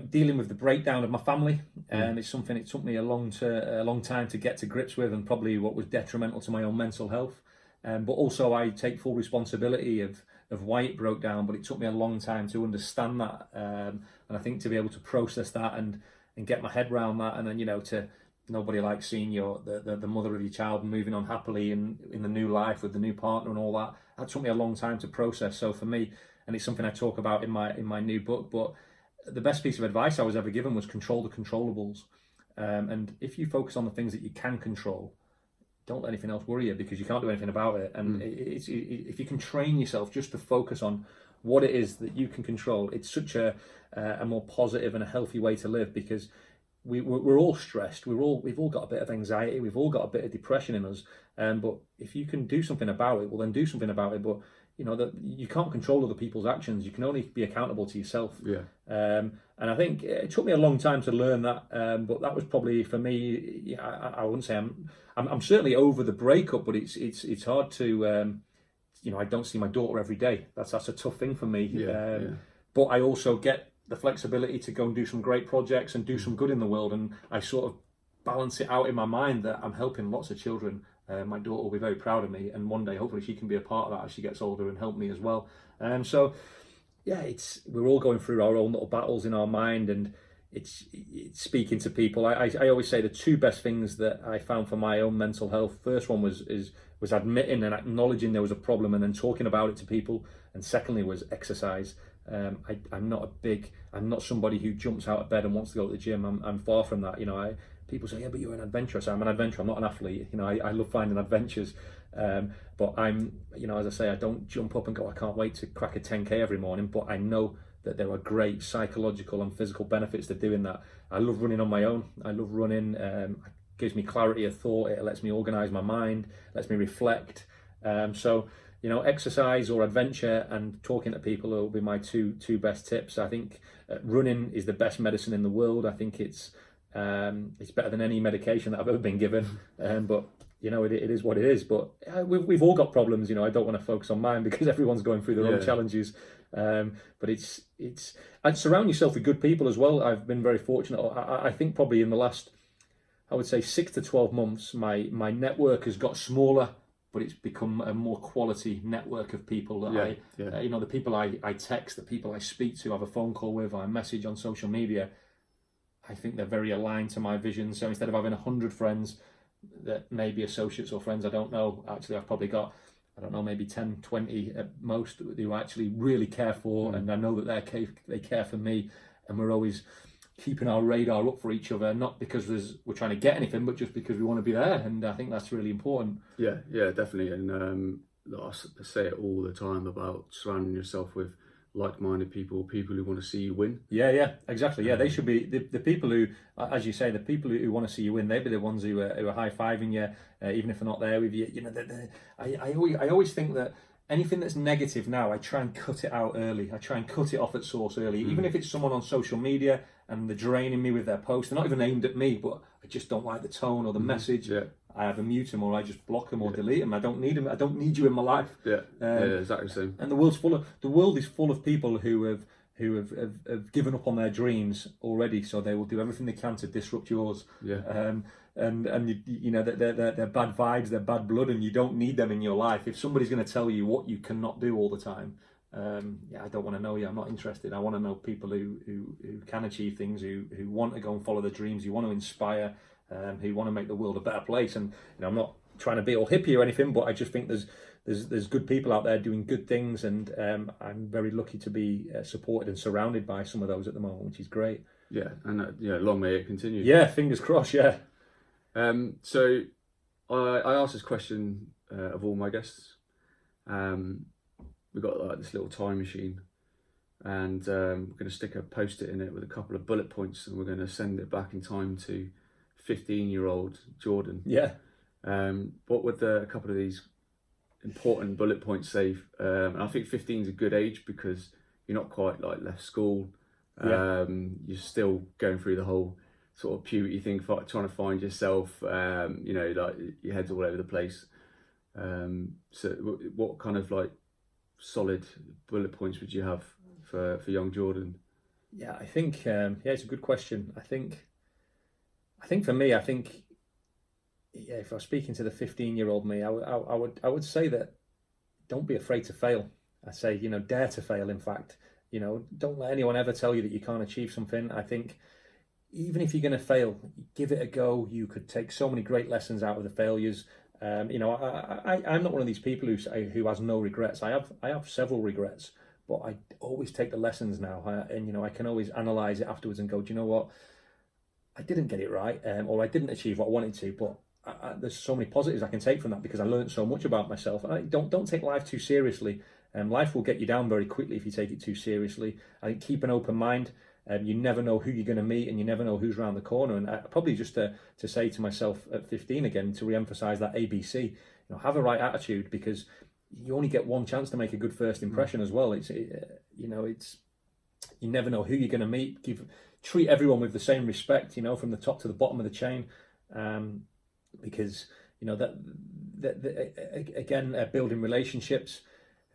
S2: dealing with the breakdown of my family, it's something it took me a long time to get to grips with, and probably what was detrimental to my own mental health. But also, I take full responsibility of why it broke down. But it took me a long time to understand that, and I think to be able to process that and get my head around that, and then to nobody likes seeing the mother of your child moving on happily in the new life with the new partner and all that. That took me a long time to process. So for me, and it's something I talk about in my new book, but the best piece of advice I was ever given was control the controllables. And if you focus on the things that you can control, don't let anything else worry you, because you can't do anything about it. And if you can train yourself just to focus on what it is that you can control, it's such a more positive and a healthy way to live, because we're all stressed. We've all got a bit of anxiety. We've all got a bit of depression in us. But if you can do something about it, well, then do something about it. But that you can't control other people's actions. You can only be accountable to yourself.
S1: Yeah.
S2: And I think it took me a long time to learn that. But that was probably for me. I wouldn't say I'm certainly over the breakup, but it's hard to. I don't see my daughter every day. That's a tough thing for me. But I also get the flexibility to go and do some great projects and do some good in the world, and I sort of balance it out in my mind that I'm helping lots of children. My daughter will be very proud of me, and one day hopefully she can be a part of that as she gets older and help me as well. So yeah, we're all going through our own little battles in our mind, and it's speaking to people. I always say the two best things that I found for my own mental health. First one was admitting and acknowledging there was a problem and then talking about it to people, and secondly was exercise. I'm not somebody who jumps out of bed and wants to go to the gym. I'm far from that. People say, yeah, but you're an adventurer. So I'm an adventurer. I'm not an athlete. I love finding adventures. But I'm, as I say, I don't jump up and go, I can't wait to crack a 10K every morning. But I know that there are great psychological and physical benefits to doing that. I love running on my own. I love running. It gives me clarity of thought. It lets me organize my mind, lets me reflect. So exercise or adventure and talking to people will be my two best tips. I think running is the best medicine in the world. I think it's better than any medication that I've ever been given. But it is what it is. But we've all got problems. I don't want to focus on mine because everyone's going through their own challenges. But and surround yourself with good people as well. I've been very fortunate. I think probably in the last, I would say 6 to 12 months, my network has got smaller, but it's become a more quality network of people that the people I text, the people I speak to, have a phone call with, I message on social media. I think they're very aligned to my vision. So instead of having 100 friends that may be associates or friends I don't know, actually I've probably got, maybe 10, 20 at most who I actually really care for, and I know that they care for me, and we're always keeping our radar up for each other, not because we're trying to get anything, but just because we want to be there. And I think that's really important.
S1: Yeah, definitely. And I say it all the time about surrounding yourself with like-minded people who want to see you win. Yeah,
S2: exactly. Yeah, they should be the people who, as you say, the people who want to see you win. They'll be the ones who are high-fiving you, even if they're not there with you. I always think that anything that's negative now, I try and cut it out early. I try and cut it off at source early, even if it's someone on social media and they're draining me with their posts. They're not even aimed at me, but I just don't like the tone or the message.
S1: Yeah.
S2: I either mute them or I just block them or delete them. I don't need them. I don't need you in my life.
S1: Yeah, exactly the same.
S2: And the world is full of people who have given up on their dreams already, so they will do everything they can to disrupt yours.
S1: Yeah.
S2: And they're bad vibes, they're bad blood, and you don't need them in your life. If somebody's going to tell you what you cannot do all the time, I don't want to know you. I'm not interested. I want to know people who can achieve things, who want to go and follow their dreams, who want to inspire, who want to make the world a better place. And I'm not trying to be all hippie or anything, but I just think there's good people out there doing good things, and I'm very lucky to be supported and surrounded by some of those at the moment, which is great.
S1: Yeah, and long may it continue.
S2: Yeah, fingers crossed. Yeah.
S1: So I asked this question of all my guests. We've got this little time machine, and we're going to stick a post-it in it with a couple of bullet points, and we're going to send it back in time to 15-year-old Jordan.
S2: Yeah.
S1: What would a couple of these important bullet points say? And I think 15 is a good age because you're not quite like left school. You're still going through the whole sort of puberty thing, trying to find yourself. Like your head's all over the place. So what kind of like solid bullet points would you have for young Jordan?
S2: Yeah, I think it's a good question. I think for me, yeah, if I was speaking to the 15-year-old me, I would say that don't be afraid to fail. I say, dare to fail. In fact, don't let anyone ever tell you that you can't achieve something. I think even if you're going to fail, give it a go. You could take so many great lessons out of the failures. I'm not one of these people who has no regrets. I have several regrets, but I always take the lessons now, and I can always analyze it afterwards and go, do you know what? I didn't get it right, or I didn't achieve what I wanted to, but there's so many positives I can take from that because I learned so much about myself. And don't take life too seriously. Life will get you down very quickly if you take it too seriously. I think keep an open mind. You never know who you're going to meet, and you never know who's around the corner. And probably just to say to myself at 15 again, to re-emphasize that ABC, have a right attitude, because you only get one chance to make a good first impression as well. You never know who you're going to meet. Treat everyone with the same respect, from the top to the bottom of the chain, because again, building relationships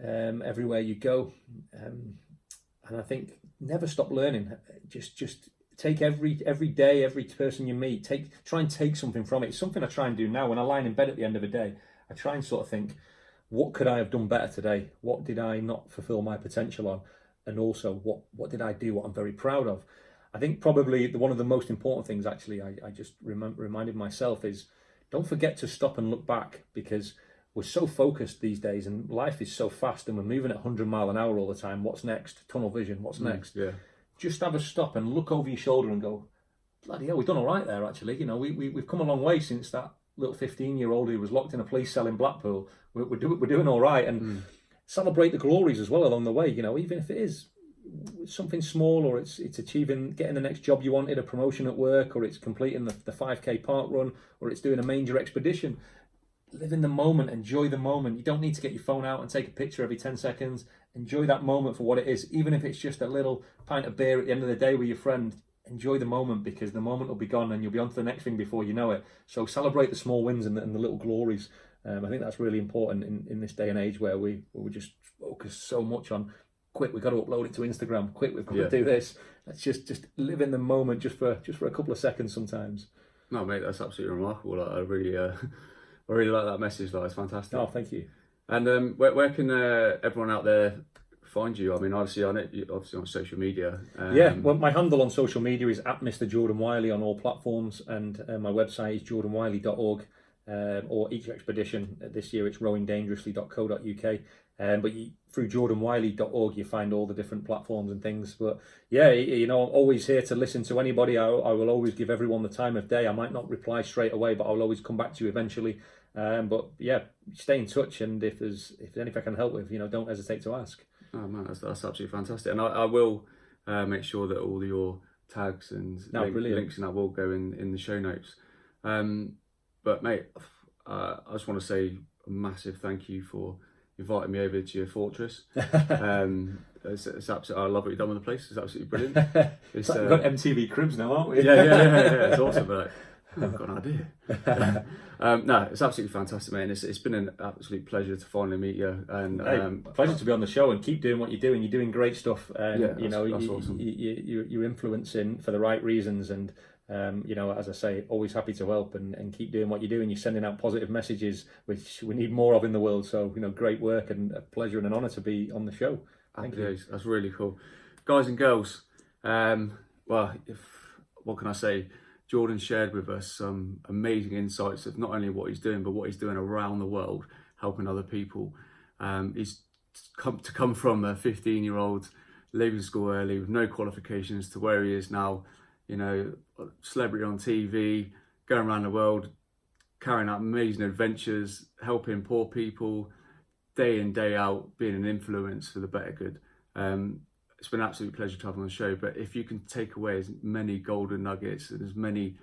S2: everywhere you go, and I think never stop learning. Just take every day, every person you meet, try and take something from it. It's something I try and do now. When I lie in bed at the end of the day, I try and sort of think, what could I have done better today? What did I not fulfill my potential on? And also, what did I do what I'm very proud of? I think probably one of the most important things, actually, I just reminded myself is, don't forget to stop and look back, because we're so focused these days and life is so fast and we're moving at 100 mile an hour all the time. What's next? Tunnel vision, what's next?
S1: Yeah.
S2: Just have a stop and look over your shoulder and go, bloody hell, we've done all right there, actually. We've come a long way since that little 15-year-old who was locked in a police cell in Blackpool. We're doing all right, and celebrate the glories as well along the way, even if it is something small, or it's getting the next job you wanted, a promotion at work, or it's completing the 5k park run, or it's doing a major expedition. Live in the moment, enjoy the moment. You don't need to get your phone out and take a picture every 10 seconds. Enjoy that moment for what it is, even if it's just a little pint of beer at the end of the day with your friend. Enjoy the moment, because the moment will be gone and you'll be on to the next thing before you know it. So celebrate the small wins and the little glories. I think that's really important in this day and age where we just focus so much on, quick, we've got to upload it to Instagram, quick, we've got to do this. Let's just live in the moment just for a couple of seconds sometimes.
S1: No, mate, that's absolutely remarkable. I really like that message. It's fantastic.
S2: Oh, thank you.
S1: And where can everyone out there find you? I mean, obviously on social media.
S2: Well, my handle on social media is at Mr Jordan Wylie on all platforms, and my website is jordanwylie.org. Or each expedition this year it's rowingdangerously.co.uk. But through jordanwylie.org you find all the different platforms and things. But yeah, I'm always here to listen to anybody. I will always give everyone the time of day. I might not reply straight away, but I'll always come back to you eventually. But yeah, stay in touch, and if there's anything I can help with, don't hesitate to ask.
S1: Oh man, that's absolutely fantastic. And I will make sure that all your tags and links and that will go in the show notes. But mate, I just want to say a massive thank you for inviting me over to your fortress. It's absolutely, I love what you've done with the place. It's absolutely brilliant.
S2: We've got MTV Cribs now, aren't we?
S1: Yeah. It's awesome. But I've got an idea. No, it's absolutely fantastic, mate. And it's been an absolute pleasure to finally meet you. And
S2: pleasure to be on the show, and keep doing what you're doing. You're doing great stuff. And
S1: that's awesome.
S2: You're influencing for the right reasons, and as I say, always happy to help, and keep doing what you're doing. You're sending out positive messages, which we need more of in the world. So, great work, and a pleasure and an honour to be on the show. Thank you.
S1: That's really cool. Guys and girls, what can I say? Jordan shared with us some amazing insights of not only what he's doing, but what he's doing around the world, helping other people. He's come from a 15-year-old leaving school early with no qualifications to where he is now, celebrity on TV, going around the world, carrying out amazing adventures, helping poor people day in, day out, being an influence for the better good. It's been an absolute pleasure to have him on the show. But if you can take away as many golden nuggets and as many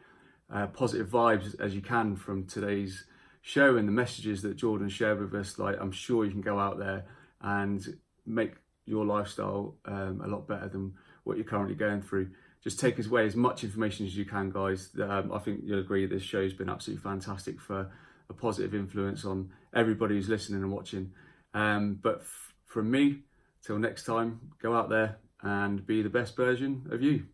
S1: positive vibes as you can from today's show and the messages that Jordan shared with us, I'm sure you can go out there and make your lifestyle a lot better than what you're currently going through. Just take away as much information as you can, guys. I think you'll agree this show's been absolutely fantastic for a positive influence on everybody who's listening and watching. But from me, till next time, go out there and be the best version of you.